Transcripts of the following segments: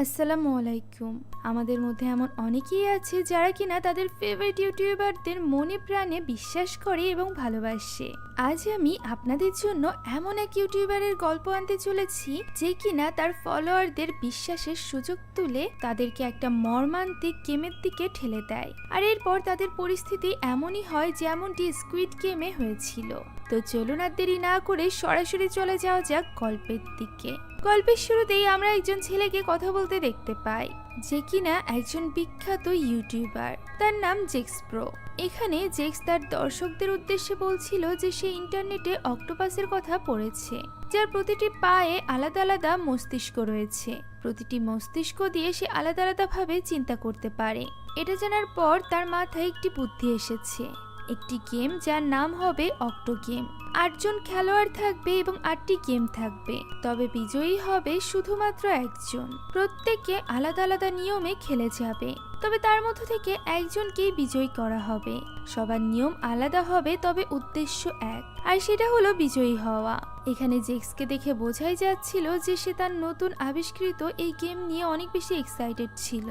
আসসালামু আলাইকুম। আমাদের মধ্যে এমন অনেকেই আছে যারা কিনা তাদের ফেভারিট ইউটিউবারদের মনে প্রাণে বিশ্বাস করে এবং ভালোবাসে। আজ আমি আপনাদের জন্য এমন এক ইউটিউবারের গল্প আনতে চলেছি যে কিনা তার ফলোয়ারদের বিশ্বাসের সুযোগ তুলে তাদেরকে একটা মর্মান্তিক গেমের দিকে ঠেলে দেয়। আর এরপর তাদের পরিস্থিতি এমনই হয় যেমনটি স্কুইড গেমে হয়েছিল। তো চলুন আর দেরি না করে সরাসরি চলে যাওয়া যাক গল্পের দিকে। গল্পের শুরুতেই আমরা একজন ছেলেকে কথা বলতে দেখতে পাই যে কিনা একজন বিখ্যাত ইউটিউবার। তার নাম জেক্স প্রো। এখানে জেক্স তার দর্শকদের উদ্দেশ্যে বলছিল যে সে ইন্টারনেটে অক্টোপাসের কথা পড়েছে, যার প্রতিটি পায়ে আলাদা আলাদা মস্তিষ্ক রয়েছে। প্রতিটি মস্তিষ্ক দিয়ে সে আলাদা আলাদা ভাবে চিন্তা করতে পারে। এটা জানার পর তার মাথায় একটি বুদ্ধি এসেছে, একটি গেম যার নাম হবে অক্টো গেম। 8 জন খেলোয়াড় থাকবে এবং 8টি গেম থাকবে, তবে বিজয়ী হবে শুধুমাত্র একজন। প্রত্যেকে আলাদা আলাদা নিয়মে খেলে যাবে, তবে তার মধ্য থেকে একজনকেই বিজয়ী করা হবে। সবার নিয়ম আলাদা হবে, তবে উদ্দেশ্য এক, আর সেটা হলো বিজয়ী হওয়া। এখানে জেক্সকে দেখে বোঝাই যাচ্ছিল যে সে তার নতুন আবিষ্কৃত এই গেম নিয়ে অনেক বেশি এক্সাইটেড ছিল।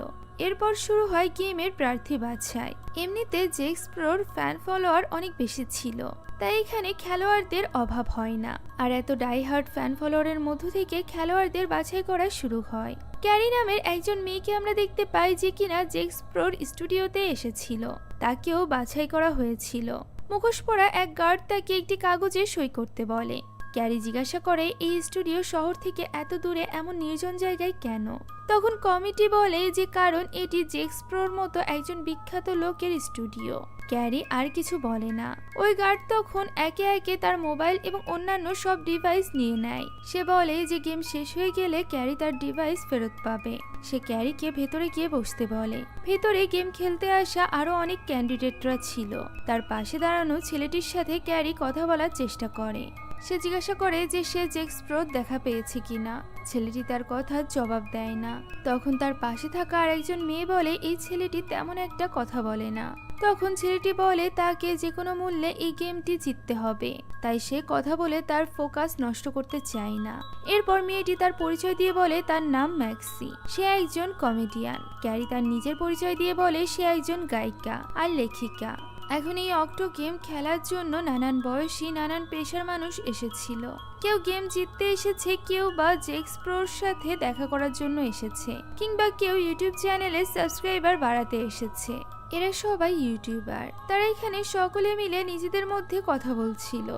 এরপর শুরু হয় গেমের প্রার্থী বাছাই। এমনিতে জেক্স প্রোর ফ্যান ফলোয়ার অনেক বেশি ছিল, তাই এখানে খেলোয়াড়দের অভাব হয় না। আর এত ডাইহার্ড ফ্যান ফলোয়ারের মধ্য থেকে খেলোয়াড়দের বাছাই করা শুরু হয়। ক্যারি নামের একজন মেয়েকে আমরা দেখতে পাই যে কিনা জেক্স প্রোর স্টুডিওতে এসেছিল। তাকেও বাছাই করা হয়েছিল। মুখোশ পরা এক গার্ড তাকে একটি কাগজে সই করতে বলে। ক্যারি জিজ্ঞাসা করে এই স্টুডিও শহর থেকে এত দূরে এমন নির্জন জায়গায় কেন। তখন কমিটি বলে যে কারণ এটি জেক্স প্রোর মতো একজন বিখ্যাত লোকের স্টুডিও। ক্যারি আর কিছু বলে না। ওই গার্ড তখন একে একে তার মোবাইল এবং অন্যান্য সব ডিভাইস নিয়ে নেয়। সে বলে যে গেম শেষ হয়ে গেলে ক্যারি তার ডিভাইস ফেরত পাবে। সে ক্যারিকে ভেতরে গিয়ে বসতে বলে। ভেতরে গেম খেলতে আসা আরো অনেক ক্যান্ডিডেটরা ছিল। তার পাশে দাঁড়ানো ছেলেটির সাথে ক্যারি কথা বলার চেষ্টা করে। সে জিজ্ঞাসা করে যে সে জেক্স প্রো দেখা পেয়েছে কিনা। ছেলেটি তার কথার জবাব দেয় না। তখন তার পাশে থাকা আরেকজন মেয়ে বলে এই ছেলেটি তেমন একটা কথা বলে না। তখন ছেলেটি বলে তাকে যে কোনো মূল্যে এই গেমটি জিততে হবে, তাই সে কথা বলে তার ফোকাস নষ্ট করতে চায় না। এরপর মেয়েটি তার পরিচয় দিয়ে বলে তার নাম ম্যাক্সি, সে একজন কমেডিয়ান। ক্যারি তার নিজের পরিচয় দিয়ে বলে সে একজন গায়িকা আর লেখিকা। এখন এই অক্টো গেম খেলার জন্য নানান বয়সী নানান পেশার মানুষ এসেছিল। কেউ গেম জিততে এসেছে, কেউ বা জেক্স প্রোর সাথে দেখা করার জন্য এসেছে, কিংবা কেউ ইউটিউব চ্যানেলে সাবস্ক্রাইবার বাড়াতে এসেছে। এরা সবাই ইউটিউবার। তারা এখানে সকলে মিলে নিজেদের মধ্যে কথা বলছিল।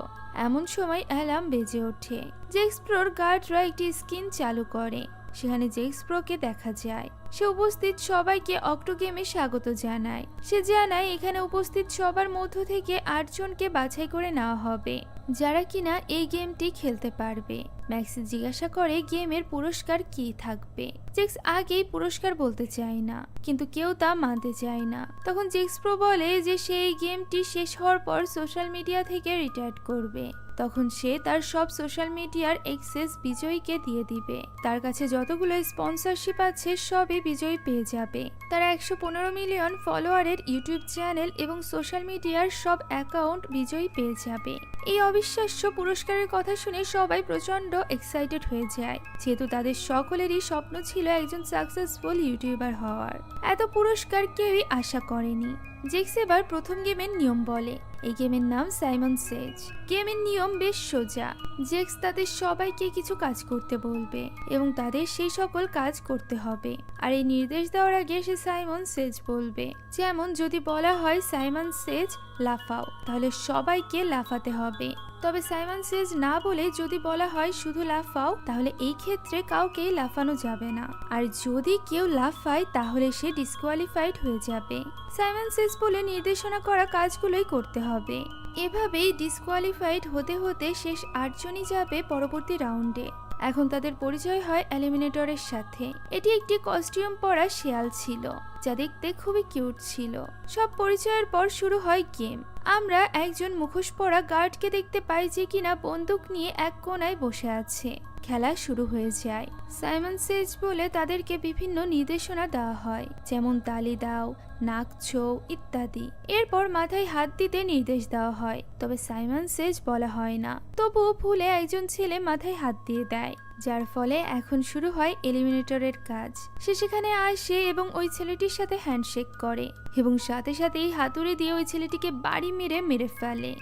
এমন সময় অ্যালার্ম বেজে ওঠে। জেক্স প্রোর গার্ডরা একটি স্ক্রিন চালু করে। সেখানে জেক্স প্রোকে দেখা যায়। সে উপস্থিত সবাইকে অক্টো গেমে স্বাগত জানায়। সে জানায় এখানে উপস্থিত সবার মধ্য থেকে 8 জনকে বাছাই করে নেওয়া হবে, যারা কিনা এই গেমটি খেলতে পারবে। ম্যাক্সি জিজ্ঞাসা করে গেমের পুরস্কার কি থাকবে। জেক্স আগেই পুরস্কার বলতে চায় না, কিন্তু কেউ তা মানতে চায় না। তখন জেক্স প্রো বলে যে সে এই গেমটি শেষ হওয়ার পর সোশ্যাল মিডিয়া থেকে রিটায়ার করবে। তখন সে তার সব সোশ্যাল মিডিয়ার অ্যাক্সেস বিজয়ীকে দিয়ে দিবে। তার কাছে যতগুলো স্পন্সরশিপ আছে সবই বিজয়ী পেয়ে যাবে। তার 115 মিলিয়ন ফলোয়ারের ইউটিউব চ্যানেল এবং সোশ্যাল মিডিয়ার সব অ্যাকাউন্ট বিজয়ী পেয়ে যাবে। এই অবিশ্বাস্য পুরস্কারের কথা শুনে সবাই প্রচন্ড এক্সাইটেড হয়ে যায়, যেহেতু তাদের সকলেরই স্বপ্ন ছিল একজন সাকসেসফুল ইউটিউবার হওয়ার। এত পুরস্কার কেউই আশা করেনি। জেক্স এবার প্রথম গেমের নিয়ম বলে। এই গেমের নাম সাইমন সেজ। গেমের নিয়ম বেশ সোজা। জেক্স তাদের সবাইকে কিছু কাজ করতে বলবে এবং তাদের সেই সকল কাজ করতে হবে। আর এই নির্দেশ দেওয়ার আগে সে সাইমন সেজ বলবে। যেমন যদি বলা হয় সাইমন সেজ লাফাও, তাহলে সবাইকে লাফাতে হবে। তবে সাইমন সেজ না বলে যদি বলা হয় শুধু লাফাও, তাহলে এই ক্ষেত্রে কাউকেই লাফানো যাবে না। আর যদি কেউ লাফায় তাহলে সে ডিসকোয়ালিফাইড হয়ে যাবে। সাইমন সেজ বলে নির্দেশনা করা কাজগুলোই করতে হবে। এভাবেই ডিসকোয়ালিফাইড হতে হতে শেষ 8 জনই যাবে পরবর্তী রাউন্ডে। এখন তাদের পরিচয় হয় এলিমিনেটরের সাথে। এটি একটি কস্টিউম পরা শেয়াল ছিল, যা দেখতে খুবই কিউট ছিল। সব পরিচয়ের পর শুরু হয় গেম। আমরা একজন মুখোশ পরা গার্ডকে দেখতে পাই যে কিনা বন্দুক নিয়ে এক কোণায় বসে আছে। খেলা শুরু হয়ে যায়। সাইমন সেজ বলে তাদেরকে বিভিন্ন নির্দেশনা দেওয়া হয়, যেমন তালি দাও, নাক ছৌ ইত্যাদি। এরপর মাথায় হাত দিতে নির্দেশ দেওয়া হয়, তবে সাইমন সেজ বলা হয় না। তবুও ভুলে একজন ছেলে মাথায় হাত দিয়ে দেয়। যার ফলে এখন শুরু হয় এলিমিনেটরের কাজ। সে সেখানে আসে এবং ওই ছেলেটির সাথে হ্যান্ডশেক করে এবং সাথে সাথেই হাতুড়ি দিয়ে ওই ছেলেটিকে বাড়ি মেরে ফেলে।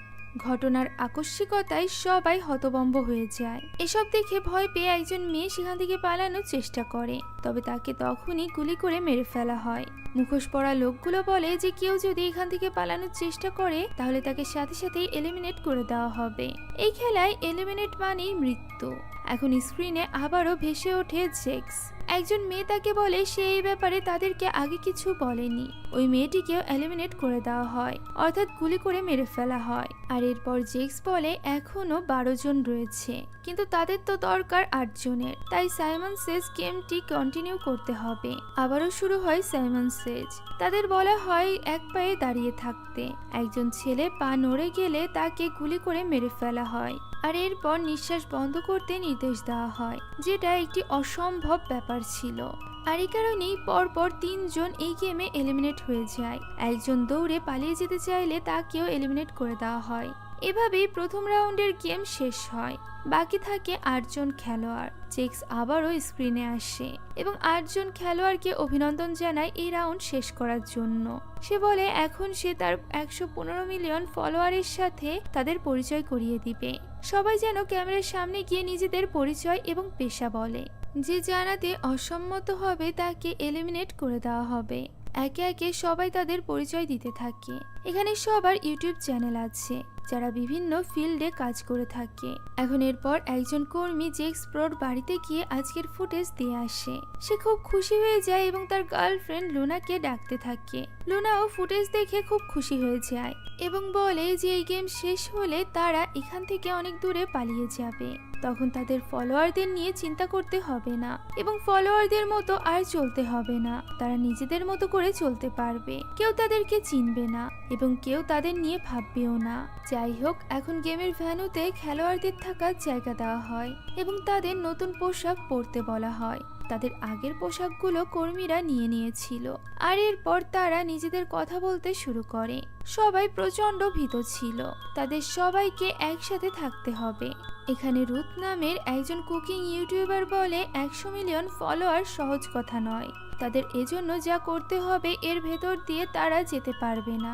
ঘটনার আকস্মিকতায় সবাই হতভম্ব হয়ে যায়। এসব দেখে ভয় পেয়ে একজন মেয়ে সেখান থেকে পালানোর চেষ্টা করে, তবে তাকে তখনই গুলি করে মেরে ফেলা হয়। মুখোশ পরা লোকগুলো বলে যে কেউ যদি এখান থেকে পালানোর চেষ্টা করে তাহলে তাকে সাথে সাথেই এলিমিনেট করে দেওয়া হবে। এই খেলায় এলিমিনেট মানেই মৃত্যু। এখন স্ক্রিনে আবারও ভেসে ওঠে জেক্স। একজন মেয়ে তাকে বলে সে এই ব্যাপারে তাদেরকে আগে কিছু বলেনি। ওই মেয়েটিকেও এলিমিনেট করে দেওয়া হয়, অর্থাৎ গুলি করে মেরে ফেলা হয়। আর এরপর জেক্স বলে এখনো 12 জন রয়েছে, কিন্তু তাদের তো দরকার 8 জনের, তাই সাইমন সেজ গেমটি কন্টিনিউ করতে হবে। আবারও শুরু হয় সাইমন সেজ। তাদের বলা হয় এক পায়ে দাঁড়িয়ে থাকতে। একজন ছেলে পা নড়ে গেলে তাকে গুলি করে মেরে ফেলা হয়, আর এরপর নিঃশ্বাস বন্ধ করতে নির্দেশ দেওয়া হয়, যেটা একটি অসম্ভব ব্যাপার ছিল। আর এই কারণেই পরপর 3 জন এই গেমে এলিমিনেট হয়ে যায়। একজন দৌড়ে পালিয়ে যেতে চাইলে তাকেও এলিমিনেট করে দেওয়া হয়। এভাবেই প্রথম রাউন্ডের গেম শেষ হয়। বাকি থাকে 8 জন খেলোয়াড়। জেক্স আবারও স্ক্রিনে আসে এবং 8 জন খেলোয়াড়কে অভিনন্দন জানায় এই রাউন্ড শেষ করার জন্য। সে বলে এখন সে তার 115 মিলিয়ন ফলোয়ারের সাথে তাদের পরিচয় করিয়ে দিবে। সবাই যেন ক্যামেরার সামনে গিয়ে নিজেদের পরিচয় এবং পেশা বলে। যে জানাতে অসম্মত হবে তাকে এলিমিনেট করে দেওয়া হবে। একে একে সবাই তাদের পরিচয় দিতে থাকে। এখানে সবার ইউটিউব চ্যানেল আছে যারা বিভিন্ন ফিল্ডে কাজ করে থাকে। এখন এরপর একজন কর্মী জেক্স প্রোর বাড়িতে গিয়ে আজকের ফুটেজ দিয়ে আসে। সে খুব খুশি হয়ে যায় এবং তার গার্লফ্রেন্ড লুনাকে ডাকতে থাকে। লুনাও ফুটেজ দেখে খুব খুশি হয়ে যায় এবং বলে যে এই গেম শেষ হলে তারা এখান থেকে অনেক দূরে পালিয়ে যাবে। তখন তাদের ফলোয়ারদের নিয়ে চিন্তা করতে হবে না এবং ফলোয়ারদের মতো আর চলতে হবে না। তারা নিজেদের মতো করে চলতে পারবে। কেউ তাদেরকে চিনবে না এবং কেউ তাদের নিয়ে ভাববেও না। যাই হোক, এখন গেমের ভ্যানুতে খেলোয়াড়দের থাকার জায়গা দেওয়া হয় এবং তাদের নতুন পোশাক পরতে বলা হয়। তাদের আগের পোশাকগুলো কর্মীরা নিয়ে নিয়েছিল। আর এরপর তারা নিজেদের কথা বলতে শুরু করে। সবাই প্রচন্ড ভীত ছিল। তাদের সবাইকে একসাথে থাকতে হবে। এখানে রুথ নামের একজন কুকিং ইউটিউবার বলে 100 মিলিয়ন ফলোয়ার সহজ কথা নয়। তাদের এজন্য যা করতে হবে এর ভেতর দিয়ে তারা যেতে পারবে না।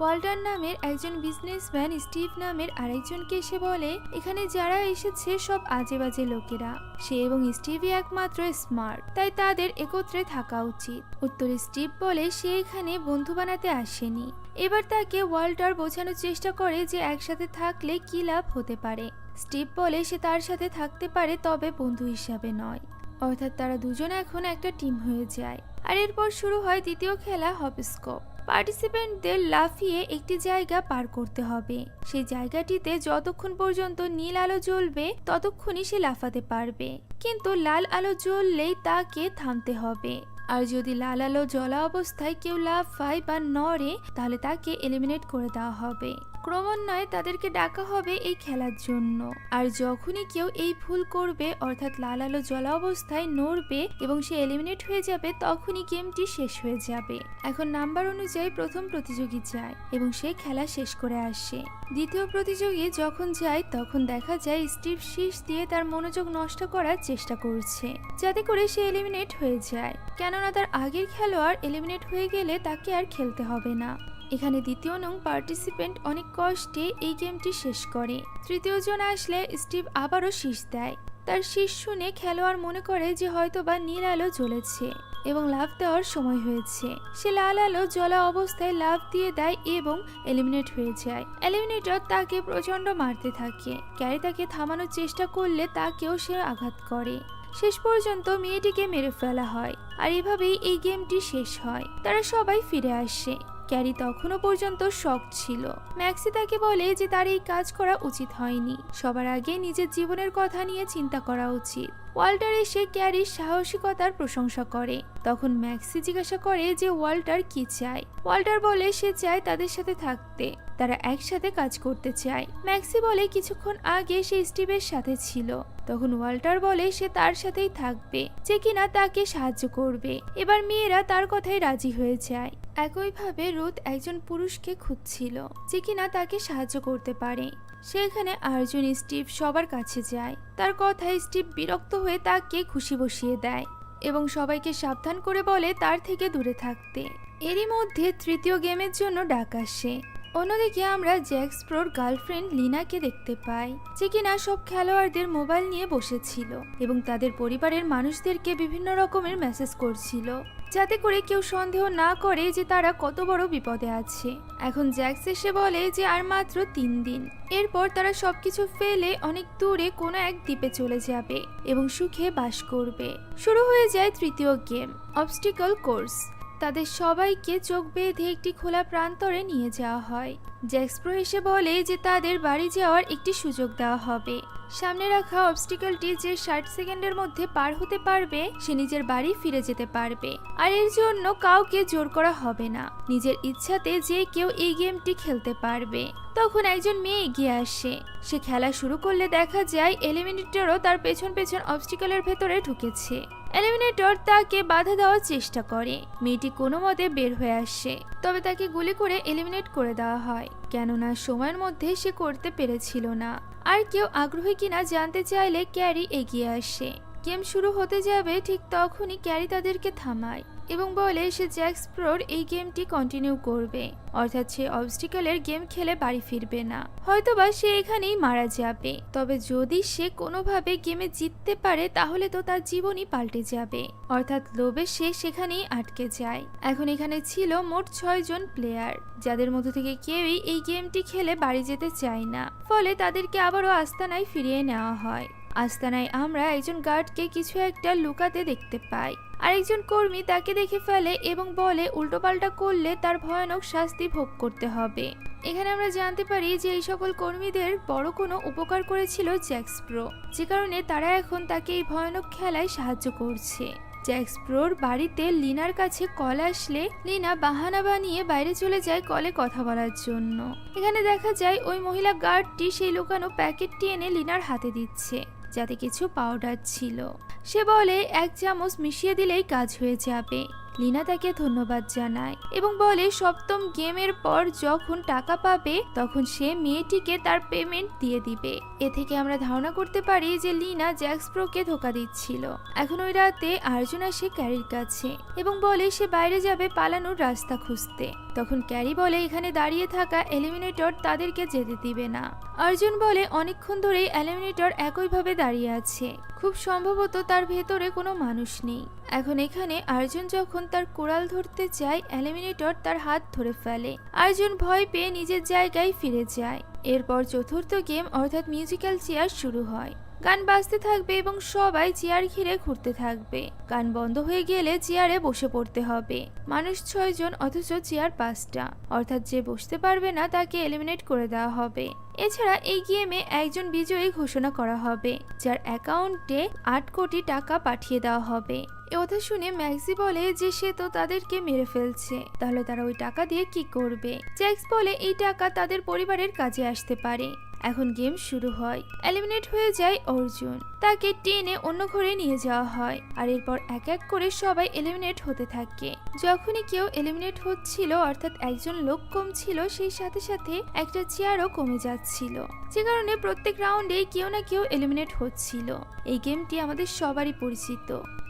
ওয়াল্টার নামের একজন বিজনেসম্যান স্টিভ নামের আরেকজনকে এসে বলে এখানে যারা এসেছে সব আজে বাজে লোকেরা। সে এবং স্টিভই একমাত্র স্মার্ট, তাই তাদের একত্রে থাকা উচিত। উত্তরে স্টিভ বলে সে এখানে বন্ধু বানাতে আসেনি। এবার তাকে ওয়াল্টার বোঝানোর চেষ্টা করে যে একসাথে থাকলে কি লাভ হতে পারে। স্টিভ বলে সে তার সাথে থাকতে পারে, তবে বন্ধু হিসাবে নয়। অর্থাৎ তারা দুজন এখন একটা টিম হয়ে যায়। আর এরপর শুরু হয় দ্বিতীয় খেলা হপস্কপ। পার্টিসিপেন্টদের লাফিয়ে একটি জায়গা পার করতে হবে। সেই জায়গাটিতে যতক্ষণ পর্যন্ত নীল আলো জ্বলবে ততক্ষণই সে লাফাতে পারবে, কিন্তু লাল আলো জ্বললেই তাকে থামতে হবে। আর যদি লাল আলো জ্বলা অবস্থায় কেউ লাফায় বা নড়ে তাহলে তাকে এলিমিনেট করে দেওয়া হবে। ক্রমান্বয়ে তাদেরকে ডাকা হবে এই খেলার জন্য। আর যখনই কেউ এই ভুল করবে, অর্থাৎ লাল আলো জ্বলা অবস্থায় নড়বে এবং সে এলিমিনেট হয়ে যাবে, তখনই গেমটি শেষ হয়ে যাবে। এখন নাম্বার অনুযায়ী প্রথম প্রতিযোগী যায় এবং সে খেলা শেষ করে আসে। দ্বিতীয় প্রতিযোগী যখন যায় তখন দেখা যায় স্টিভ শীষ দিয়ে তার মনোযোগ নষ্ট করার চেষ্টা করছে, যাতে করে সে এলিমিনেট হয়ে যায়। কেননা তার আগের খেলোয়াড় এলিমিনেট হয়ে গেলে তাকে আর খেলতে হবে না। এখানে দ্বিতীয় নং পার্টিসিপেন্ট অনেক কষ্টে এই গেমটি শেষ করে। তৃতীয় জন আসলে স্টিভ আবারও শীষ দেয়। তার শীষ শুনে খেলোয়াড় মনে করে যে হয়তোবা নীল আলো জ্বলেছে এবং লাফ দেওয়ার সময় হয়েছে। সে লাল আলো জ্বলা অবস্থায় লাফ দিয়ে দেয় এবং এলিমিনেট হয়ে যায়। এলিমিনেটর তাকে প্রচন্ড মারতে থাকে। ক্যারি তাকে থামানোর চেষ্টা করলে তাকেও সে আঘাত করে। শেষ পর্যন্ত মেয়েটিকে মেরে ফেলা হয়। আর এভাবেই এই গেমটি শেষ হয়। তারা সবাই ফিরে আসে। ক্যারি তখনও পর্যন্ত শক ছিল। ম্যাক্সি তাকে বলে যে তার এই কাজ করা উচিত হয়নি। সবার আগে নিজের জীবনের কথা নিয়ে চিন্তা করা উচিত। ওয়াল্টার এসে ক্যারির সাহসিকতার প্রশংসা করে। তখন ম্যাক্সি জিজ্ঞাসা করে যে ওয়াল্টার কি চায়। ওয়াল্টার বলে সে চায় তাদের সাথে থাকতে, তারা একসাথে কাজ করতে চায়। ম্যাক্সি বলে কিছুক্ষণ আগে সে স্টিভের সাথে ছিল। তখন ওয়াল্টার বলে সে তার সাথেই থাকবে, যে কিনা তাকে সাহায্য করবে। এবার মেয়েরা তার কথাই রাজি হয়ে যায়। একইভাবে রুথ একজন পুরুষকে খুঁজছিল যে কিনা তাকে সাহায্য করতে পারে। সেখানে আর্জুন স্টিভ সবার কাছে যায়। তার কথায় স্টিভ বিরক্ত হয়ে তাকে খুশি বসিয়ে দেয় এবং সবাইকে সাবধান করে বলে তার থেকে দূরে থাকতে। এরই মধ্যে তৃতীয় গেমের জন্য ডাক আসে। অন্যদিকে আমরা জ্যাক্স প্রোর গার্লফ্রেন্ড লিনাকে দেখতে পাই, যে কিনা সব খেলোয়াড়দের মোবাইল নিয়ে বসেছিল এবং তাদের পরিবারের মানুষদেরকে বিভিন্ন রকমের মেসেজ করছিল, যাতে করে কেউ সন্দেহ না করে যে তারা কত বড় বিপদে আছে। এখন জ্যাক্স এসে বলে যে আর মাত্র 3 দিন, এরপর তারা সবকিছু ফেলে অনেক দূরে কোনো এক দ্বীপে চলে যাবে এবং সুখে বাস করবে। শুরু হয়ে যায় তৃতীয় গেম, অবস্টিকল কোর্স। তাদের সবাইকে চোখ বেঁধে একটি খোলা প্রান্তরে নিয়ে যাওয়া হয়। জ্যাক্স প্রো এসে বলে যে তাদের বাড়ি যাওয়ার একটি সুযোগ দেওয়া হবে। সামনে রাখা অবস্টিকলটি যে 60 সেকেন্ডের মধ্যে পার হতে পারবে সে নিজের বাড়ি ফিরে যেতে পারবে, আর এর জন্য কাউকে জোর করা হবে না। নিজের ইচ্ছাতে যে কেউ এই গেমটি খেলতে পারবে। তখন একজন মেয়ে এগিয়ে আসে। সে খেলা শুরু করলে দেখা যায় এলিমিনেটরও তার পেছন পেছন অবস্টিকলের ভেতরে ঢুকেছে। এলিমিনেটর তাকে বাধা দেওয়ার চেষ্টা করে। মেয়েটি কোনো মতে বের হয়ে আসে, তবে তাকে গুলি করে এলিমিনেট করে দেওয়া হয়, কেননা সময়ের মধ্যে সে করতে পেরেছিল না। আর কেউ আগ্রহী কিনা জানতে চাইলে ক্যারি এগিয়ে আসে। গেম শুরু হতে যাবে ঠিক তখনই ক্যারি তাদেরকে থামায় এবং বলে সে জ্যাক্স প্রোর এই গেমটি কন্টিনিউ করবে, অর্থাৎ সে অবস্টিকলের গেম খেলে বাড়ি ফিরবে না। হয়তোবা সে এখানেই মারা যাবে, তবে যদি সে কোনোভাবে গেমে জিততে পারে তাহলে তো তার জীবনই পাল্টে যাবে। অর্থাৎ লোভে সে সেখানেই আটকে যায়। এখন এখানে ছিল মোট 6 জন প্লেয়ার, যাদের মধ্য থেকে কেউই এই গেমটি খেলে বাড়ি যেতে চায় না। ফলে তাদেরকে আবারও আস্তানায় ফিরিয়ে নেওয়া হয়। আস্তানায় আমরা একজন গার্ডকে কিছু একটা লুকাতে দেখতে পাই। আরেকজন কর্মী তাকে দেখে ফেলে এবং বলে উল্টোপাল্টা করলে তার ভয়ানক শাস্তি ভোগ করতে হবে। এখানে আমরা জানতে পারি যে এই সকল কর্মীদের বড় কোনো উপকার করেছিল জ্যাক্স প্রো, যে কারণে তারা এখন তাকে এই ভয়ানক খেলায় সাহায্য করছে। জ্যাক্স প্রোর বাড়িতে লিনার কাছে কল আসলে লিনা বাহানা বানিয়ে বাইরে চলে যায় কলে কথা বলার জন্য। এখানে দেখা যায় ওই মহিলা গার্ডটি সেই লুকানো প্যাকেটটি এনে লিনার হাতে দিচ্ছে, যাতে কিছু পাউডার ছিল। সে বলে 1 চামচ মিশিয়ে দিলেই কাজ হয়ে যাবে। লিনা তাকে ধন্যবাদ জানায় এবং বলে সপ্তম গেমের পর যখন টাকা পাবে তখন সে মেয়েটিকে তার পেমেন্ট দিয়ে দিবে। এ থেকে আমরা ধারণা করতে পারি যে লিনা জ্যাক্স প্রোকে ধোকা দিচ্ছিল। এখন ওই রাতে আর্জুন আসে ক্যারির কাছে এবং বলে সে বাইরে যাবে পালানোর রাস্তা খুঁজতে। তখন ক্যারি বলে এখানে দাঁড়িয়ে থাকা এলিমিনেটর তাদেরকে যেতে দিবে না। অর্জুন বলে অনেকক্ষণ ধরেই এলিমিনেটর একইভাবে দাঁড়িয়ে আছে, খুব সম্ভবত তার ভেতরে কোনো মানুষ নেই। এখন এখানে অর্জুন যখন তার কোড়াল ধরতে চায় এলিমিনেটর তার হাত ধরে ফেলে। অর্জুন ভয় পেয়ে নিজের জায়গায় ফিরে যায়। এরপর চতুর্থ গেম অর্থাৎ মিউজিক্যাল চেয়ার শুরু হয়। গান বাজতে থাকবে এবং সবাই চেয়ার ঘিরে ঘুরতে থাকবে। গান বন্ধ হয়ে গেলে চেয়ারে বসে পড়তে হবে। মানুষ 6 জন অথচ চেয়ার 5টা, অর্থাৎ যে বসতে পারবে না তাকে এলিমিনেট করে দেওয়া হবে। এছাড়া এই গেমে একজন বিজয়ী ঘোষণা করা হবে, যার অ্যাকাউন্টে 8 কোটি টাকা পাঠিয়ে দেওয়া হবে। এ কথা শুনে ম্যাক্সি বলে যে সে তো তাদেরকে মেরে ফেলছে, তাহলে তারা ওই টাকা দিয়ে কি করবে। জ্যাক্স বলে এই টাকা তাদের পরিবারের কাজে আসতে পারে। এখন গেম শুরু হয়। এলিমিনেট হয়ে যায় অর্জুন, তাকে টেনে অন্য ঘরে নিয়ে যাওয়া হয়। আর এরপর এক এক করে সবাই এলিমিনেট হতে থাকে। যখনই কেউ এলিমিনেট হচ্ছিল অর্থাৎ একজন লোক কম ছিল, সেই সাথে সাথে একটা চেয়ারও কমে যাচ্ছিল, যে কারণে প্রত্যেক রাউন্ডে কেউ না কেউ এলিমিনেট হচ্ছিল। এই গেমটি আমাদের সবারই পরিচিত।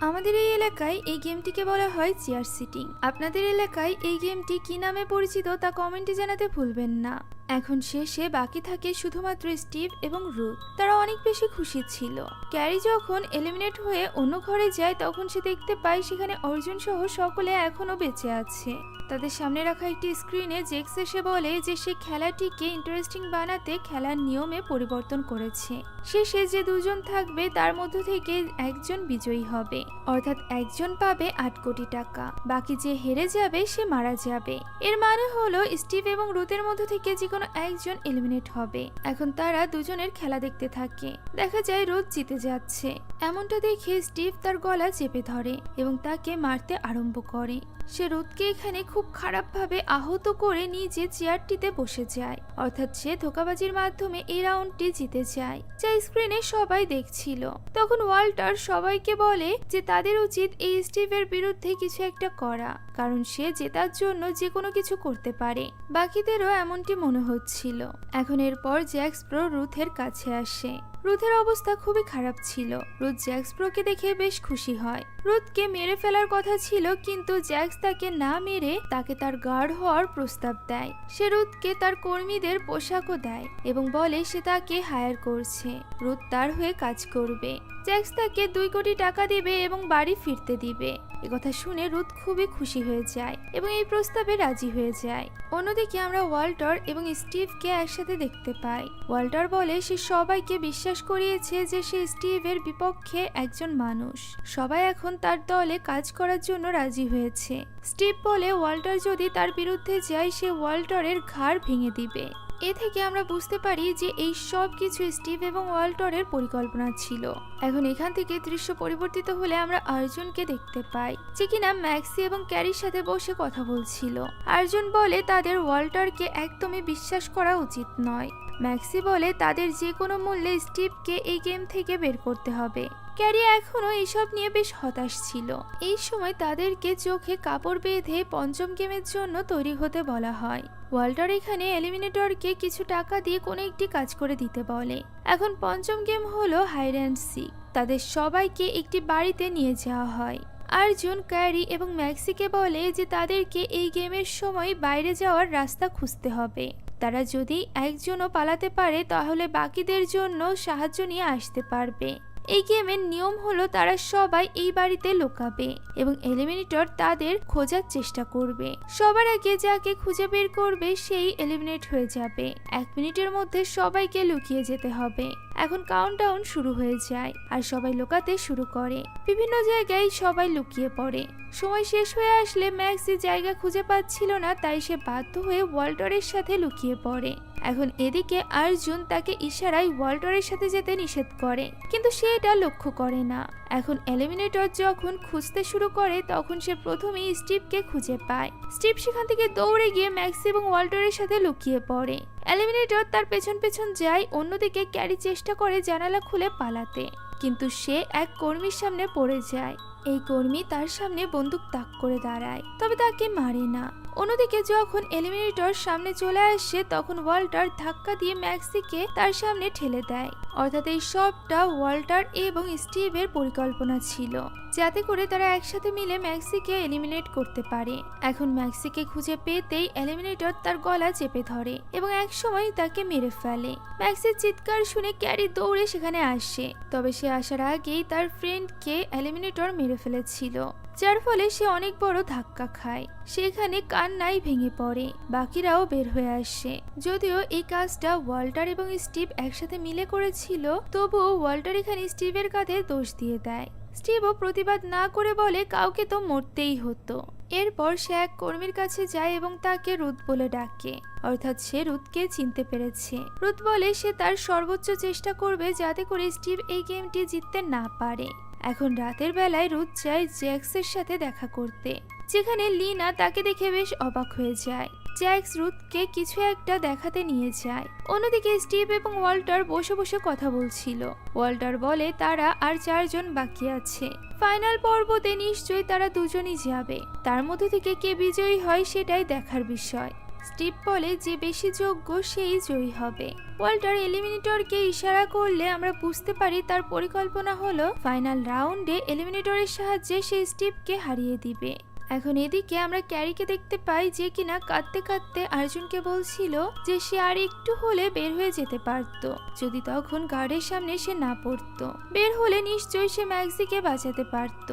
আমাদের এই এলাকায় এই গেমটিকে বলা হয় চেয়ার সিটিং। আপনাদের এলাকায় এই গেমটি কি নামে পরিচিত তা কমেন্টে জানাতে ভুলবেন না। এখন শেষে বাকি থাকে শুধুমাত্র স্টিভ এবং রুথ। তারা অনেক বেশি খুশি ছিল। ক্যারি যখন এলিমিনেট হয়ে অন্য ঘরে যায় তখন সে দেখতে পায় সেখানে অর্জুন সহ সকলে এখনো বেঁচে আছে। তাদের সামনে রাখা একটি স্ক্রিনে জেক্স এসে বলে যে সে খেলাটিকে ইন্টারেস্টিং বানাতে খেলার নিয়মে পরিবর্তন করেছে। শেষে যে 2 জন থাকবে তার মধ্য থেকে একজন বিজয়ী হবে, অর্থাৎ একজন পাবে 8 কোটি টাকা। বাকি যে হেরে যাবে সে মারা যাবে। এর মানে হলো স্টিভ এবং রুথের মধ্য থেকে যে কোনো একজন এলিমিনেট হবে। এখন তারা দুজনের খেলা দেখতে থাকে। দেখা যায় রুথ জিতে যাচ্ছে। এমনটা দেখে স্টিভ তার গলা চেপে ধরে এবং তাকে মারতে আরম্ভ করে। সে রুথকে এখানে খুব খারাপভাবে আহত করে নিজে চেয়ারটিতে বসে যায়। অর্থাৎ সে ধোঁকাবাজির মাধ্যমে এই রাউন্ডটি জিতে যায়, যা স্ক্রিনে সবাই দেখছিল। তখন ওয়াল্টার সবাইকে বলে যে তাদের উচিত এই স্টিভের বিরুদ্ধে কিছু একটা করা, কারণ সে জেতার জন্য যে কোনো কিছু করতে পারে। বাকিদেরও এমনটি মনে হচ্ছিল। এখন এরপর জ্যাক্স ব্রো রুথের কাছে আসে। রুথের অবস্থা খুবই খারাপ ছিল। রুথ জ্যাক্স ব্রোকে দেখে বেশ খুশি হয়। রুথকে মেরে ফেলার কথা ছিল, কিন্তু জ্যাক্স তাকে না মেরে তাকে তার গার্ড হওয়ার প্রস্তাব দেয়। সে রুথকে তার কর্মীদের পোশাকও দেয় এবং বলে সে তাকে হায়ার করছে, রুথ তার হয়ে কাজ করবে। জ্যাক্স তাকে 2 কোটি টাকা দিবে এবং বাড়ি ফিরতে দিবে। একথা শুনে রুথ খুবই খুশি হয়ে যায় এবং এই প্রস্তাবে রাজি হয়ে যায়। অন্যদিকে আমরা ওয়াল্টার এবং স্টিভকে একসাথে দেখতে পাই। ওয়াল্টার বলে সে সবাইকে বিশ্বাস করিয়েছে যে সে স্টিভের বিপক্ষে একজন মানুষ। সবাই এখন তার দলে কাজ করার জন্য রাজি হয়েছে। স্টিভ বলে ওয়াল্টার যদি তার বিরুদ্ধে যায় সে ওয়াল্টারের ঘাড় ভেঙে দিবে। এ থেকে আমরা বুঝতে পারি যে এই সব কিছু স্টিভ এবং ওয়াল্টারের পরিকল্পনা ছিল। এখন এখান থেকে দৃশ্য পরিবর্তিত হলে আমরা আর্জুনকে দেখতে পাই, যে কিনা ম্যাক্সি এবং ক্যারির সাথে বসে কথা বলছিল। আর্জুন বলে তাদের ওয়াল্টারকে একদমই বিশ্বাস করা উচিত নয়। ম্যাক্সি বলে তাদের যে কোনো মূল্যে স্টিভকে এই গেম থেকে বের করতে হবে। ক্যারি এখনো এইসব নিয়ে বেশ হতাশ ছিল। এই সময় তাদেরকে চোখে কাপড় বেঁধে পঞ্চম গেমের জন্য তৈরি হতে বলা হয়। ওয়াল্টার এখানে এলিমিনেটরকে কিছু টাকা দিয়ে কোনো একটি কাজ করে দিতে বলে। এখন পঞ্চম গেম হলো হাইড অ্যান্ড সিক। তাদের সবাইকে একটি বাড়িতে নিয়ে যাওয়া হয়। আর্জুন, ক্যারি এবং ম্যাক্সিকে বলে যে তাদেরকে এই গেমের সময় বাইরে যাওয়ার রাস্তা খুঁজতে হবে। তারা যদি একজনও পালাতে পারে তাহলে বাকিদের জন্য সাহায্য নিয়ে আসতে পারবে। এই গেমের নিয়ম হলো তারা সবাই এই বাড়িতে লুকাবে এবং এলিমিনেটর তাদের খোঁজার চেষ্টা করবে। সবার আগে যাকে খুঁজে বের করবে সেই এলিমিনেট হয়ে যাবে। 1 মিনিটের মধ্যে সবাইকে লুকিয়ে যেতে হবে। এখন কাউন্টডাউন শুরু হয়ে যায় আর সবাই লুকাতে শুরু করে। বিভিন্ন জায়গায় সবাই লুকিয়ে পড়ে। সময় শেষ হয়ে আসলে ম্যাক্সি জায়গা খুঁজে পাচ্ছিল না, তাই সে বাধ্য হয়ে ওয়াল্টারের সাথে লুকিয়ে পড়ে। এখন এদিকে আর্জুন তাকে ইশারায় ওয়াল্টারের সাথে যেতে নিষেধ করে, কিন্তু সে এটা লক্ষ্য করে না। এখন এলিমিনেটর যখন খুঁজতে শুরু করে তখন সে প্রথমেই স্টিভকে খুঁজে পায়। স্টিভ সেখান থেকে দৌড়ে গিয়ে ম্যাক্সি এবং ওয়াল্টারের সাথে লুকিয়ে পড়ে। এলিমিনেটর তার পেছন পেছন যায়। অন্যদিকে ক্যারি চেষ্টা করে জানালা খুলে পালাতে, কিন্তু সে এক কর্মীর সামনে পড়ে যায়। এই কর্মী তার সামনে বন্দুক তাক করে দাঁড়ায়, তবে তাকে মারে না। অন্যদিকে যখন এলিমিনেটর সামনে চলে আসে তখন ওয়াল্টার ধাক্কা দিয়ে ম্যাক্সিকে তার সামনে ঠেলে দেয়। অর্থাৎ এই সবটা ওয়াল্টার এবং স্টিভের পরিকল্পনা ছিল, যাতে করে তারা একসাথে মিলে ম্যাক্সিকে এলিমিনেট করতে পারে। এখন ম্যাক্সিকে খুঁজে পেতেই এলিমিনেটর তার গলা চেপে ধরে এবং একসময় তাকে মেরে ফেলে। ম্যাক্সির চিৎকার শুনে ক্যারি দৌড়ে সেখানে আসে, তবে সে আসার আগেই তার ফ্রেন্ডকে এলিমিনেটর মেরে ফেলেছিল, যার ফলে সে অনেক বড় ধাক্কা খায়। সেখানে কান্নায় ভেঙে পড়ে। বাকিরাও বের হয়ে আসে। যদিও এই কাজটা ওয়াল্টার এবং স্টিভ একসাথে মিলে করেছিল, তবুও ওয়াল্টার এখানে স্টিভের কাঁধে দোষ দিয়ে দেয়। স্টিভও প্রতিবাদ না করে বলে কাউকে তো মরতেই হতো। এরপর সে এক কর্মীর কাছে যায় এবং তাকে রুথ বলে ডাকে, অর্থাৎ সে রুথকে চিনতে পেরেছে। রুথ বলে সে তার সর্বোচ্চ চেষ্টা করবে যাতে করে স্টিভ এই গেমটি জিততে না পারে। এখন রাতের বেলায় রুথ যায় জ্যাক্সের সাথে দেখা করতে, যেখানে লিনা তাকে দেখে বেশ অবাক হয়ে যায়। জ্যাক্স রুথকে কিছু একটা দেখাতে নিয়ে যায়। অন্যদিকে স্টিভ এবং ওয়াল্টার বসে বসে কথা বলছিল। ওয়াল্টার বলে তারা আর 4 জন বাকি আছে। ফাইনাল পর্বতে নিশ্চয়ই তারা দুজনই যাবে। তার মধ্যে থেকে কে বিজয়ী হয় সেটাই দেখার বিষয়। স্টিভ বলে যে বেশি যোগ্য সেই জয়ী হবে। ওয়াল্টার এলিমিনেটরকে ইশারা করলে আমরা বুঝতে পারি তার পরিকল্পনা হলো ফাইনাল রাউন্ডে এলিমিনেটরের সাহায্যে সে স্টিভকে হারিয়ে দিবে। এখন এদিকে আমরা ক্যারিকে দেখতে পাই, যে কিনা কাঁদতে কাঁদতে আর্জুনকে বলছিল যে সে আর একটু হলে বের হয়ে যেতে পারত, যদি তখন গার্ডের সামনে সে না পড়তো। বের হলে নিশ্চয়ই সে ম্যাক্সিকে বাঁচাতে পারত।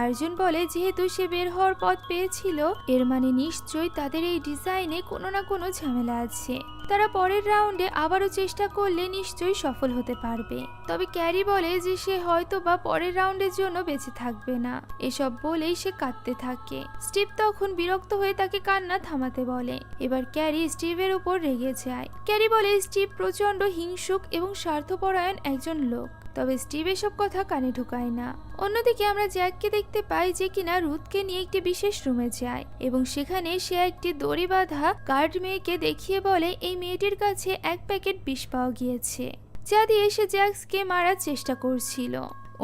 আর্জুন বলে যেহেতু সে বের হওয়ার পথ পেয়েছিল, এর মানে নিশ্চয়ই তাদের এই ডিজাইনে কোনো না কোনো ঝামেলা আছে। তারা পরের রাউন্ডে আবারও চেষ্টা করলে নিশ্চয়ই সফল হতে পারবে। তবে ক্যারি বলে যে সে হয়তো বা পরের রাউন্ডের জন্য বেঁচে থাকবে না। এসব বলেই সে কাঁদতে থাকে। স্টিভ তখন বিরক্ত হয়ে তাকে কান্না থামাতে বলে। এবার ক্যারি স্টিভের উপর রেগে যায়। ক্যারি বলে স্টিভ প্রচন্ড হিংসুক এবং স্বার্থপরায়ণ একজন লোক। তবে স্টিভ এসব কথা কানে ঢোকায় না। অন্যদিকে আমরা জ্যাককে দেখতে পাই যে কিনা রুথকে নিয়ে একটি বিশেষ রুমে যায় এবং সেখানে সে একটি দড়ি বাঁধা গার্ড মেয়েকে দেখিয়ে বলে এই মেয়েটির কাছে এক প্যাকেট বিষ পাওয়া গিয়েছে, যা দিয়ে সে জ্যাক্সকে মারার চেষ্টা করছিল।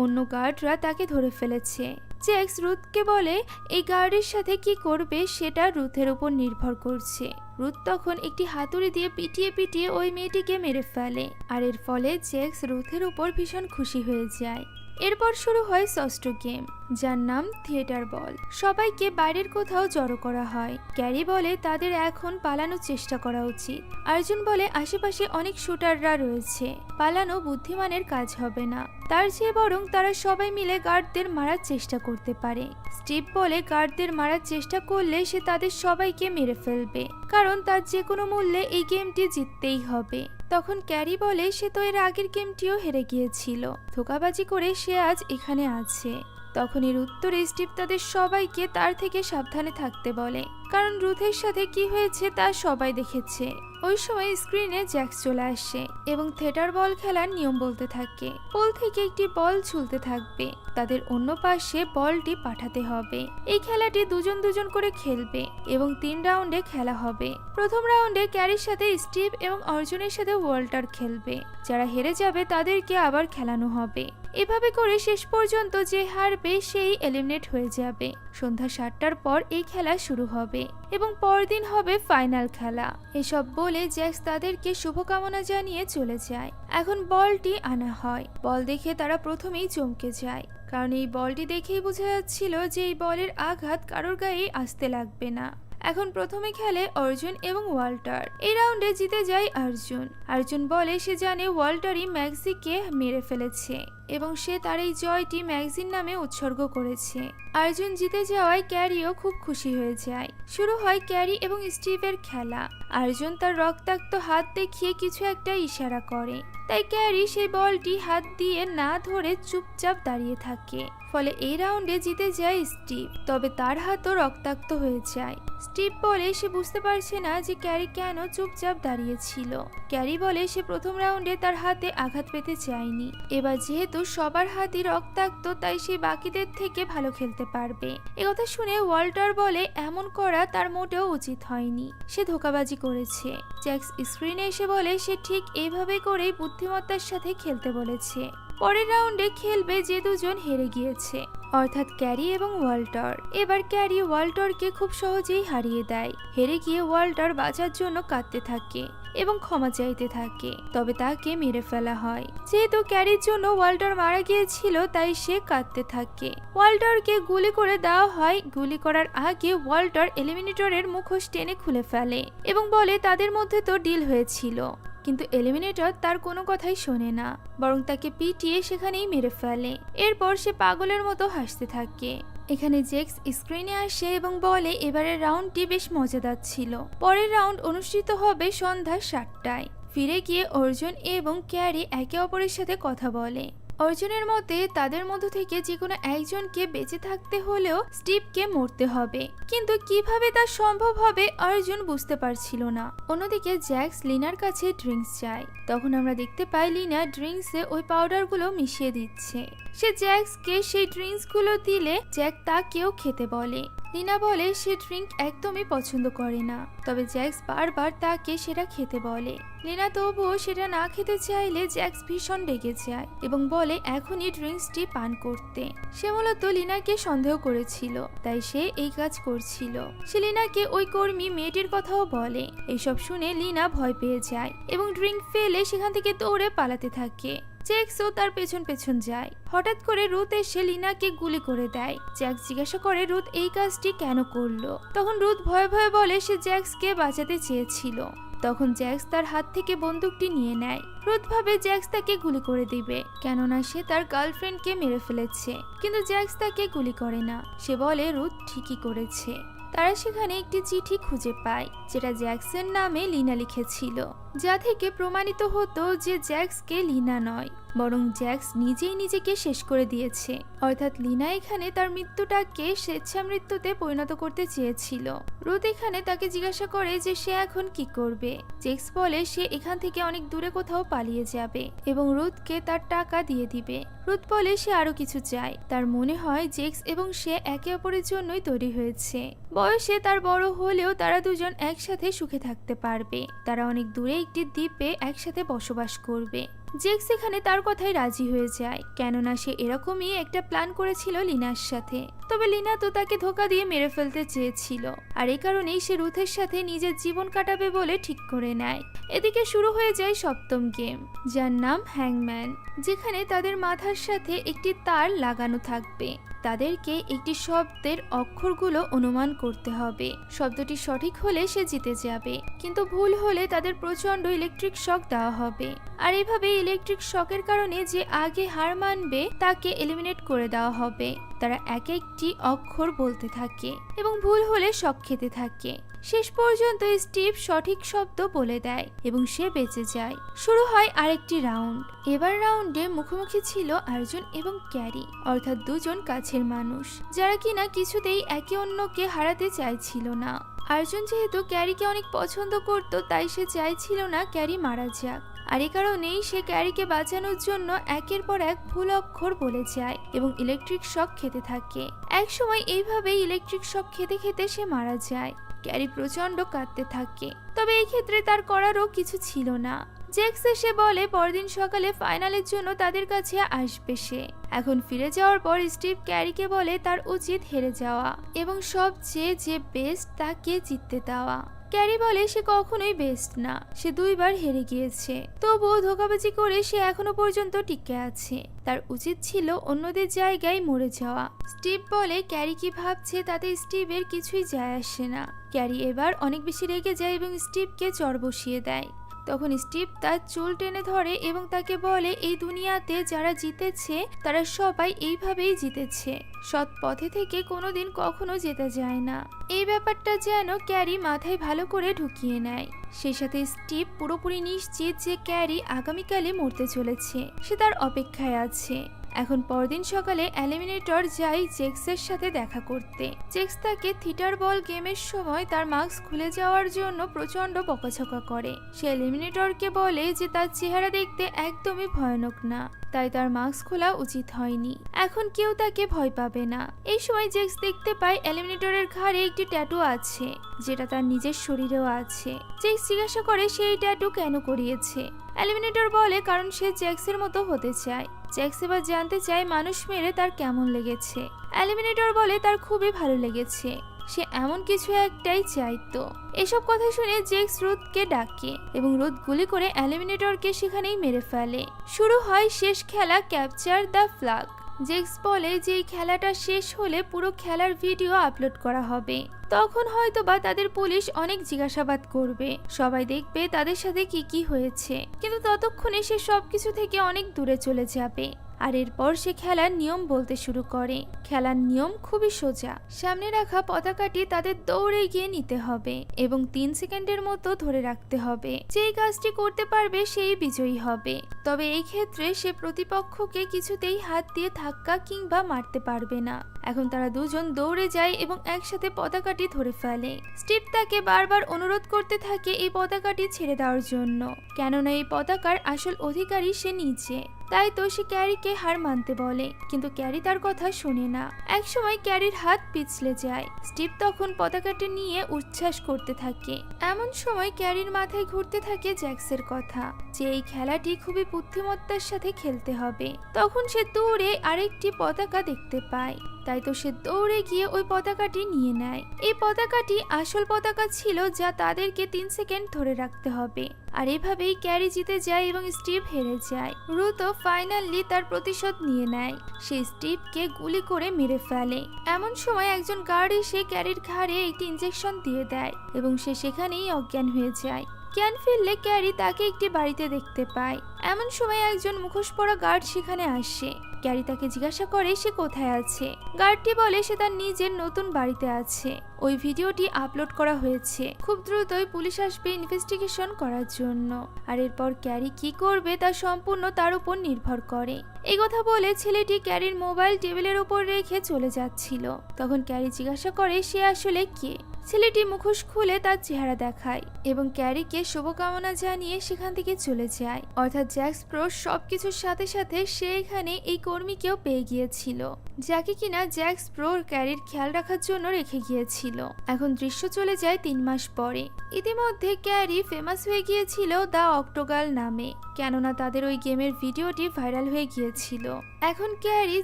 অন্য গার্ডরা তাকে ধরে ফেলেছে। জ্যাক্স রুথকে বলে এই গার্ডের সাথে কি করবে সেটা রুথের উপর নির্ভর করছে। রুথ তখন একটি হাতুড়ি দিয়ে পিটিয়ে পিটিয়ে ওই মেয়েটিকে মেরে ফেলে, আর এর ফলে জ্যাক্স রুথের উপর ভীষণ খুশি হয়ে যায়। এরপর শুরু হয় ষষ্ঠ গেম, যার নাম থিয়েটার বল। সবাইকে বাইরের কোথাও জড়ো করা হয়। ক্যারি বলে তাদের এখন পালানোর চেষ্টা করা উচিত। অর্জুন বলে আশেপাশে অনেক শুটাররা রয়েছে, পালানো বুদ্ধিমানের কাজ হবে না, তার চেয়ে বরং তারা সবাই মিলে গার্ডদের মারার চেষ্টা করতে পারে। স্টিভ বলে গার্ডদের মারার চেষ্টা করলে সে তাদের সবাইকে মেরে ফেলবে, কারণ তার যে কোনো মূল্যে এই গেমটি জিততেই হবে। তখন ক্যারি বলে সে তো এর আগের গেমটিও হেরে গিয়েছিল, ধোঁকাবাজি করে সে আজ এখানে আছে। তখন এর উত্তরে স্টিভ তাদের সবাইকে তার থেকে সাবধানে থাকতে বলে, কারণ রুথের সাথে কি হয়েছে তা সবাই দেখেছে। ওই সময় স্ক্রিনে জ্যাক্স চলে আসে এবং থিয়েটার বল খেলার নিয়ম বলতে থাকে। পোল থেকে একটি বল ঝুলতে থাকবে, তাদের অন্য পাশে বলটি পাঠাতে হবে। এই খেলাটি দুজন দুজন করে খেলবে এবং 3 রাউন্ডে খেলা হবে। প্রথম রাউন্ডে ক্যারির সাথে স্টিভ এবং অর্জুনের সাথে ওয়াল্টার খেলবে। যারা হেরে যাবে তাদেরকে আবার খেলানো হবে। এভাবে করে শেষ পর্যন্ত যে হারবে সেই এলিমিনেট হয়ে যাবে। সন্ধ্যা 7টার পর এই খেলা শুরু হবে এবং পরদিন হবে ফাইনাল খেলা। এসব বলে জ্যাক্স তাদেরকে শুভকামনা জানিয়ে চলে যায়। এখন বলটি আনা হয়। বল দেখে তারা প্রথমেই চমকে যায়, কারণ এই বলটি দেখেই বোঝা যাচ্ছিল যে এই বলের আঘাত কারোর গায়ে আসতে লাগবে না। এখন প্রথমে খেলে অর্জুন এবং ওয়াল্টার। এই রাউন্ডে জিতে যায় অর্জুন। অর্জুন বলে সে জানে ওয়াল্টারই ম্যাক্সিকে মেরে ফেলেছে এবং সে তার এই জয়টি ম্যাগজিন নামে উৎসর্গ করেছে। অর্জুন জিতে যাওয়ায় ক্যারিও খুব খুশি হয়ে যায়। শুরু হয় ক্যারি এবং স্টিভের খেলা। অর্জুন তার রক্তাক্ত হাত দেখিয়ে কিছু একটা ইশারা করে, তাই ক্যারি সেই বলটি হাত দিয়ে না ধরে চুপচাপ দাঁড়িয়ে থাকে। ফলে এই রাউন্ডে জিতে যায় স্টিভ, তবে তার হাতও রক্তাক্ত হয়ে যায়। স্টিভ বলে সে বুঝতে পারছে না যে ক্যারি কেন চুপচাপ দাঁড়িয়েছিল। ক্যারি বলে সে প্রথম রাউন্ডে তার হাতে আঘাত পেতে চায়নি। এবার যেহেতু সবার হাতই রক্তাক্ত, তাই সে বাকিদের থেকে ভালো খেলতে পারবে। একথা শুনে ওয়াল্টার বলে এমন করা তার মোটেও উচিত হয়নি, সে ধোঁকাবাজি করেছে। জ্যাক্স স্ক্রিনে এসে বলে সে ঠিক এইভাবে করেই বুদ্ধিমত্তার সাথে খেলতে বলেছে। পরের রাউন্ডে খেলবে যে দুজন হেরে গিয়েছে, অর্থাৎ ক্যারি এবং ওয়াল্টার। এবার ক্যারি ওয়াল্টারকে খুব সহজেই হারিয়ে দেয়। হেরে গিয়ে ওয়াল্টার বাঁচার জন্য কাঁদতে থাকে এবং ক্ষমা চাইতে থাকে, তবে তাকে মেরে ফেলা হয়। যেহেতু ক্যারির জন্য ওয়াল্টার মারা গিয়েছিল, তাই সে কাঁদতে থাকে। ওয়াল্টারকে গুলি করে দেওয়া হয়। গুলি করার আগে ওয়াল্টার এলিমিনেটরের মুখোশ টেনে খুলে ফেলে এবং বলে তাদের মধ্যে তো ডিল হয়েছিল। কিন্তু এলিমিনেটর তার কোনো কথাই শোনে না, বরং তাকে পিটিয়ে সেখানেই মেরে ফেলে। এরপর সে পাগলের মতো হাসতে থাকে। এখানে জ্যাক্স স্ক্রিনে আসে এবং বলে এবারের রাউন্ডটি বেশ মজাদার ছিল। পরের রাউন্ড অনুষ্ঠিত হবে সন্ধ্যা 7টায়। ফিরে গিয়ে অর্জুন এবং ক্যারি একে অপরের সাথে কথা বলে। অর্জুনের মতে তাদের মধ্য থেকে যে কোনো একজনকে বেঁচে থাকতে হলেও স্টিভকে মরতে হবে, কিন্তু কিভাবে তা সম্ভব হবে অর্জুন বুঝতে পারছিল না। অন্যদিকে জ্যাক্স লিনার কাছে ড্রিঙ্কস চায়। তখন আমরা দেখতে পাই লিনা ড্রিঙ্কসে ওই পাউডারগুলো মিশিয়ে দিচ্ছে। সে জ্যাক্সকে সেই ড্রিঙ্কসগুলো দিলে জ্যাক তাকেও খেতে বলে। লিনা বলে সে ড্রিঙ্ক একদমই পছন্দ করে না, তবে জ্যাক্স বারবার তাকে সেটা খেতে বলে। লিনা তবুও সেটা না খেতে চাইলে জ্যাক্স ভীষণ রেগে যায় এবং বলে এখনই ড্রিঙ্কসটি পান করতে। সে মূলত লিনাকে সন্দেহ করেছিল, তাই সে এই কাজ করছিল। সে লিনাকে ওই কর্মী মেয়েটির কথাও বলে। এইসব শুনে লিনা ভয় পেয়ে যায় এবং ড্রিঙ্ক ফেলে সেখান থেকে দৌড়ে পালাতে থাকে। জ্যাক্সও তার পেছন পেছন যায়। হঠাৎ করে রুথ এসে লিনাকে গুলি করে দেয়। জ্যাক্স জিজ্ঞাসা করে রুথ এই কাজটি কেন করলো। তখন রুথ ভয়ে ভয়ে বলে সে জ্যাক্সকে বাঁচাতে চেয়েছিল। তখন জ্যাক্স তার হাত থেকে বন্দুকটি নিয়ে নেয়। রুথ ভাবে জ্যাক্স তাকে গুলি করে দিবে, কেননা সে তার গার্লফ্রেন্ডকে মেরে ফেলেছে। কিন্তু জ্যাক্স তাকে গুলি করে না, সে বলে রুথ ঠিকই করেছে। তারা সেখানে একটি চিঠি খুঁজে পায়, যেটা জ্যাক্সের নামে লিনা লিখেছিল, যা থেকে প্রমাণিত হতো যে জ্যাক্সকে লিনা নয় বরং জ্যাক্স নিজেই নিজেকে শেষ করে দিয়েছে। অর্থাৎ লিনা এখানে তার মৃত্যুটাকে স্বেচ্ছা মৃত্যুতে পরিণত করতে চেয়েছিল। রুথ এখানে তাকে জিজ্ঞাসা করে যে সে এখন কি করবে। জ্যাক্স বলে সে এখান থেকে অনেক দূরে কোথাও পালিয়ে যাবে এবং রুথকে তার টাকা দিয়ে দিবে। রুথ বলে সে আরো কিছু চায়। তার মনে হয় জ্যাক্স এবং সে একে অপরের জন্যই তৈরি হয়েছে। বয়সে তার বড় হলেও তারা দুজন একসাথে সুখে থাকতে পারবে। তারা অনেক দূরে একটি দ্বীপে একসাথে বসবাস করবে। জ্যাক্স এখানে তার কথাই রাজি হয়ে যায়, কেননা সে এরকমই একটা প্ল্যান করেছিল লিনার সাথে। তবে লিনা তো তাকে ধোঁকা দিয়ে মেরে ফেলতে চেয়েছিল, আর এই কারণেই সে রুথের সাথে নিজের জীবন কাটাবে বলে ঠিক করে নেয়। এদিকে শুরু হয়ে যায় সপ্তম গেম, যার নাম হ্যাংম্যান, যেখানে তাদের মাথার সাথে একটি তার লাগানো থাকবে। তাদেরকে একটি শব্দের অক্ষরগুলো অনুমান করতে হবে। শব্দটি সঠিক হলে সে জিতে যাবে, কিন্তু ভুল হলে তাদের প্রচন্ড ইলেকট্রিক শক দেওয়া হবে। আর এভাবে ইলেকট্রিক শকের কারণে যে আগে হার মানবে তাকে এলিমিনেট করে দেওয়া হবে। তারা এক একটি অক্ষর বলতে থাকে এবং ভুল হলে শক খেতে থাকে। শেষ পর্যন্ত স্টিভ সঠিক শব্দ বলে দেয় এবং সে বেঁচে যায়। শুরু হয় আরেকটি রাউন্ড। এবার রাউন্ডে মুখোমুখি ছিল আর্জুন এবং ক্যারি, অর্থাৎ দুজন কাছের মানুষ যারা কিনা কিছুতেই একে অন্যকে হারাতে চাইছিল না। আর্জুন যেহেতু ক্যারিকে অনেক পছন্দ করত, তাই সে চাইছিল না ক্যারি মারা যাক। আর এই কারণেই সে ক্যারিকে বাঁচানোর জন্য একের পর এক ভুল অক্ষর বলে যায় এবং ইলেকট্রিক শক খেতে থাকে। এক সময় এইভাবেই ইলেকট্রিক শক খেতে খেতে সে মারা যায়। ক্যারি প্রচন্ড কাঁদতে থাকে, তবে এই ক্ষেত্রে তার করারও কিছু ছিল না। জ্যাক্স এসে বলে পরদিন সকালে ফাইনালের জন্য তাদের কাছে আসবে সে। এখন ফিরে যাওয়ার পর স্টিভ ক্যারিকে বলে তার উচিত হেরে যাওয়া এবং সবচেয়ে যে বেস্ট তাকে জিততে দেওয়া। ক্যারি বলে সে কখনোই বেস্ট না, সে দুইবার হেরে গিয়েছে, তবুও ধোঁকাবাজি করে সে এখনো পর্যন্ত টিকে আছে। তার উচিত ছিল অন্যদের জায়গায় মরে যাওয়া। স্টিভ বলে ক্যারি কি ভাবছে তাতে স্টিভের কিছুই যায় আসে না। ক্যারি এবার অনেক বেশি রেগে যায় এবং স্টিভকে চড় বসিয়ে দেয়। তখন স্টিভ তার চুল টেনে ধরে এবং তাকে বলে এই দুনিয়াতে যারা জিতেছে তারা সবাই এইভাবেই জিতেছে, সৎ পথে থেকে কোনোদিন কখনো জেতা যায় না। এই ব্যাপারটা যেন ক্যারি মাথায় ভালো করে ঢুকিয়ে নেয়। সেই সাথে স্টিভ পুরোপুরি নিশ্চিত যে ক্যারি আগামীকালে মরতে চলেছে, সে তার অপেক্ষায় আছে। এখন পরদিন সকালে এলিমিনেটর যায় জ্যাক্সের সাথে দেখা করতে। জ্যাক্স তাকে থিটার বল গেমের সময় তার মাস্ক খুলে যাওয়ার জন্য প্রচন্ড বকাঝকা করে। সে এলিমিনেটরকে বলে যে তার চেহারা দেখতে একদমই ভয়ানক না, তাই তার মাস্ক খোলা উচিত হয়নি। এখন কেউ তাকে ভয় পাবে না। এই সময় জ্যাক্স দেখতে পায় এলিমিনেটরের ঘাড়ে একটি ট্যাটু আছে, যেটা তার নিজের শরীরেও আছে। জ্যাক্স জিজ্ঞাসা করে সে এই ট্যাটু কেন করিয়েছে। এলিমিনেটর বলে কারণ সে জ্যাক্সের মতো হতে চায়। জ্যাক্স এবার জানতে চায় মানুষ মেরে তার কেমন লেগেছে। এলিমিনেটর বলে তার খুবই ভালো লেগেছে, সে এমন কিছু একটাই চাইতো। এসব কথা শুনে জ্যাক্স রুথকে ডাকে এবং রুথ গুলি করে এলিমিনেটরকে সেখানেই মেরে ফেলে। শুরু হয় শেষ খেলা, ক্যাপচার দ্য ফ্ল্যাগ। জ্যাক্স বলে যে এই খেলাটা শেষ হলে পুরো খেলার ভিডিও আপলোড করা হবে। তখন হয়তোবা তাদের পুলিশ অনেক জিজ্ঞাসাবাদ করবে, সবাই দেখবে তাদের সাথে কি কি হয়েছে, কিন্তু ততক্ষণে সে সবকিছু থেকে অনেক দূরে চলে যাবে। আর এরপর সে খেলার নিয়ম বলতে শুরু করে। খেলার নিয়ম খুবই সোজা। সামনে রাখা পতাকাটি তাদের দৌড়ে গিয়ে নিতে হবে এবং 3 সেকেন্ডের মতো ধরে রাখতে হবে। যেই কাজটি করতে পারবে সেই বিজয়ী হবে। তবে এই ক্ষেত্রে সে প্রতিপক্ষকে কিছুতেই হাত দিয়ে ধাক্কা কিংবা মারতে পারবে না। এখন তারা দুজন দৌড়ে যায় এবং একসাথে পতাকাটি ধরে ফেলে। স্টিভ তাকে বারবার অনুরোধ করতে থাকে এই পতাকাটি ছেড়ে দেওয়ার জন্য, কেননা এই পতাকার আসল অধিকারী সে নিজে। তাই তো সে ক্যারিকে হার মানতে বলে, কিন্তু ক্যারি তার কথা শুনে না। একসময় ক্যারির হাত পিছলে যায়। স্টিভ তখন পতাকাটি নিয়ে উচ্ছ্বাস করতে থাকে। এমন সময় ক্যারির মাথায় ঘুরতে থাকে জ্যাক্সের কথা, যে এই খেলাটি খুবই বুদ্ধিমত্তার সাথে খেলতে হবে। তখন সে দূরে আরেকটি পতাকা দেখতে পায়, তাই তো সে দৌড়ে গিয়ে ওই পতাকাটি নিয়ে নেয়। এই পতাকাটি আসল পতাকা ছিল, যা তাদেরকে 3 সেকেন্ড ধরে রাখতে হবে। আর এভাবেই ক্যারি জিতে যায় এবং স্টিভ হেরে যায়। রুথও ফাইনালি তার প্রতিশোধ নিয়ে নেয়। সে স্টিভকে গুলি করে মেরে ফেলে। এমন সময় একজন গার্ড এসে ক্যারির ঘাড়ে একটি ইনজেকশন দিয়ে দেয় এবং সে সেখানেই অজ্ঞান হয়ে যায়। জ্ঞান ফিরলে ক্যারি তাকে একটি বাড়িতে দেখতে পায়। এমন সময় একজন মুখোশ পরা গার্ড সেখানে আসে। ক্যারি তাকে জিজ্ঞাসা করে সে কোথায় আছে। গার্ডটি বলে সে তার নিজের নতুন বাড়িতে আছে। ওই ভিডিওটি আপলোড করা হয়েছে, খুব দ্রুতই পুলিশ আসবে ইনভেস্টিগেশন করার জন্য। আর এরপর ক্যারি কি করবে তা সম্পূর্ণ তার উপর নির্ভর করে। এই কথা বলে ছেলেটি ক্যারির মোবাইল টেবিলের উপর রেখে চলে যাচ্ছিল। তখন ক্যারি জিজ্ঞাসা করে সে আসলে কে। ছেলেটি মুখোশ খুলে তার চেহারা দেখায় এবং ক্যারিকে শুভকামনা জানিয়ে সেখান থেকে চলে যায়। অর্থাৎ জ্যাক স্প্রো সবকিছুর সাথে সাথে সে এখানে এই কর্মীকেও পেয়ে গিয়েছিল, যাকে কিনা জ্যাক স্প্রো ক্যারির খেয়াল রাখার জন্য রেখে গিয়েছিল। এখন দৃশ্য চলে যায় 3 মাস পরে। ইতিমধ্যে ক্যারি ফেমাস হয়ে গিয়েছিল দ্য অক্টোগাল নামে, কেননা তাদের ওই গেমের ভিডিওটি ভাইরাল হয়ে গিয়েছিল। এখন ক্যারি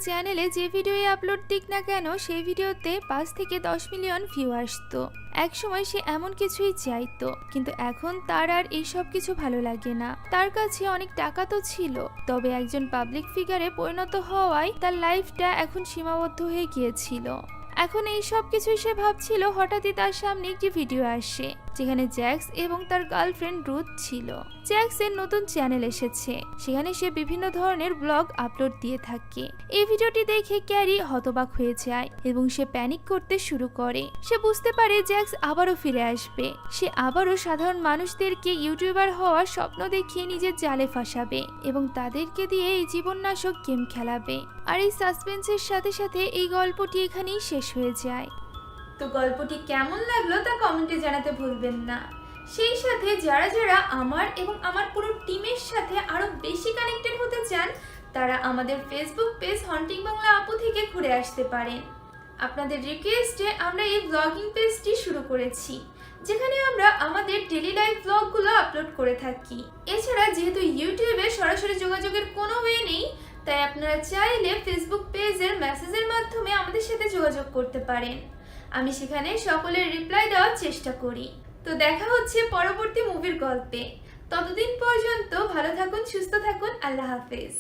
চ্যানেলে যে ভিডিও আপলোড দিক না কেন সেই ভিডিওতে 5 থেকে 10 মিলিয়ন ভিউ আসতো। একসময় সে এমন কিছুই চাইতো, কিন্তু এখন তার আর এইসব কিছু ভালো লাগে না। তার কাছে অনেক টাকা তো ছিল, তবে একজন পাবলিক ফিগারে পরিণত হওয়ায় তার লাইফটা এখন সীমাবদ্ধ হয়ে গিয়েছিল। এখন এই সব কিছুই সে ভাবছিল, হঠাৎই তার সামনে একটি ভিডিও আসে যেখানে জ্যাক্স এবং তার গার্লফ্রেন্ড রুথ ছিল। জ্যাক্সের নতুন চ্যানেল এসেছে, সেখানে সে বিভিন্ন ধরনের ব্লগ আপলোড দিয়ে থাকে। এই ভিডিওটি দেখে ক্যারি হতবাক হয়ে যায় এবং সে প্যানিক করতে শুরু করে। সে বুঝতে পারে জ্যাক্স আবারও ফিরে আসবে। সে আবারও সাধারণ মানুষদেরকে ইউটিউবার হওয়ার স্বপ্ন দেখিয়ে নিজের জালে ফাঁসাবে এবং তাদেরকে দিয়ে এই জীবননাশক গেম খেলাবে। আর এই সাসপেন্সের সাথে সাথে এই গল্পটি এখানেই শেষ হয়ে যায়। তো গল্পটি কেমন লাগলো তা কমেন্টে জানাতে ভুলবেন না। সেই সাথে যারা যারা আমার এবং আমার পুরো টিমের সাথে আরো বেশি কানেক্টেড হতে চান তারা আমাদের ফেসবুক পেজ হন্টিং বাংলা আপু থেকে ঘুরে আসতে পারেন। আপনাদের রিকোয়েস্টে আমরা এই ব্লগিং পেজটি শুরু করেছি, যেখানে আমরা আমাদের ডেইলি লাইফ ব্লগগুলো আপলোড করে থাকি। এছাড়া যেহেতু ইউটিউবে সরাসরি যোগাযোগের কোনো ওয়ে নেই, তাই আপনারা চাইলে ফেসবুক পেজের মেসেজের মাধ্যমে আমাদের সাথে যোগাযোগ করতে পারেন। আমি সেখানে সকলের রিপ্লাই দেওয়ার চেষ্টা করি। তো দেখা হচ্ছে পরবর্তী মুভির গল্পে। ততদিন পর্যন্ত ভালো থাকুন, সুস্থ থাকুন। আল্লাহ হাফেজ।